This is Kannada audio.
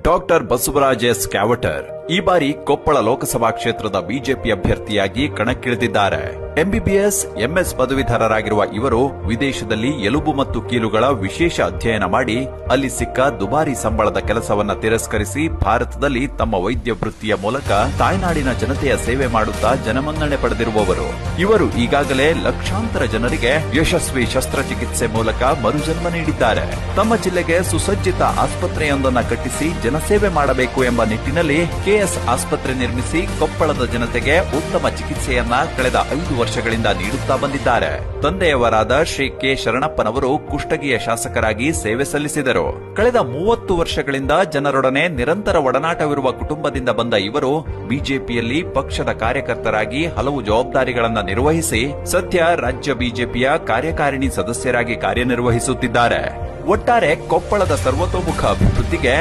ಡಾಕ್ಟರ್ ಬಸವರಾಜ್ ಎಸ್ ಕ್ಯಾವಟರ್ ಈ ಬಾರಿ ಕೊಪ್ಪಳ ಲೋಕಸಭಾ ಕ್ಷೇತ್ರದ ಬಿಜೆಪಿ ಅಭ್ಯರ್ಥಿಯಾಗಿ ಕಣಕ್ಕಿಳಿದಿದ್ದಾರೆ. ಎಂಬಿಬಿಎಸ್, ಎಂಎಸ್ ಪದವೀಧರರಾಗಿರುವ ಇವರು ವಿದೇಶದಲ್ಲಿ ಎಲುಬು ಮತ್ತು ಕೀಲುಗಳ ವಿಶೇಷ ಅಧ್ಯಯನ ಮಾಡಿ ಅಲ್ಲಿ ಸಿಕ್ಕ ದುಬಾರಿ ಸಂಬಳದ ಕೆಲಸವನ್ನ ತಿರಸ್ಕರಿಸಿ ಭಾರತದಲ್ಲಿ ತಮ್ಮ ವೈದ್ಯ ವೃತ್ತಿಯ ಮೂಲಕ ತಾಯ್ನಾಡಿನ ಜನತೆಯ ಸೇವೆ ಮಾಡುತ್ತಾ ಜನಮನ್ನಣೆ ಪಡೆದಿರುವವರು. ಇವರು ಈಗಾಗಲೇ ಲಕ್ಷಾಂತರ ಜನರಿಗೆ ಯಶಸ್ವಿ ಶಸ್ತ್ರಚಿಕಿತ್ಸೆ ಮೂಲಕ ಮರುಜನ್ಮ ನೀಡಿದ್ದಾರೆ. ತಮ್ಮ ಜಿಲ್ಲೆಗೆ ಸುಸಜ್ಜಿತ ಆಸ್ಪತ್ರೆಯೊಂದನ್ನು ಕಟ್ಟಿಸಿ ಜನಸೇವೆ ಮಾಡಬೇಕು ಎಂಬ ನಿಟ್ಟಿನಲ್ಲಿ ಕೆಎಸ್ ಆಸ್ಪತ್ರೆ ನಿರ್ಮಿಸಿ ಕೊಪ್ಪಳದ ಜನತೆಗೆ ಉತ್ತಮ ಚಿಕಿತ್ಸೆಯನ್ನ ಕಳೆದ 5 ವರ್ಷಗಳಿಂದ ನೀಡುತ್ತಾ ಬಂದಿದ್ದಾರೆ. ತಂದೆಯವರಾದ ಶ್ರೀ ಕೆ ಶರಣಪ್ಪನವರು ಕುಷ್ಟಗಿಯ ಶಾಸಕರಾಗಿ ಸೇವೆ ಸಲ್ಲಿಸಿದರು. ಕಳೆದ 30 ವರ್ಷಗಳಿಂದ ಜನರೊಡನೆ ನಿರಂತರ ಒಡನಾಟವಿರುವ ಕುಟುಂಬದಿಂದ ಬಂದ ಇವರು ಬಿಜೆಪಿಯಲ್ಲಿ ಪಕ್ಷದ ಕಾರ್ಯಕರ್ತರಾಗಿ ಹಲವು ಜವಾಬ್ದಾರಿಗಳನ್ನು ನಿರ್ವಹಿಸಿ ಸದ್ಯ ರಾಜ್ಯ ಬಿಜೆಪಿಯ ಕಾರ್ಯಕಾರಿಣಿ ಸದಸ್ಯರಾಗಿ ಕಾರ್ಯನಿರ್ವಹಿಸುತ್ತಿದ್ದಾರೆ. ಒಟ್ಟಾರೆ ಕೊಪ್ಪಳದ ಸರ್ವತೋಮುಖ ಅಭಿವೃದ್ಧಿಗೆ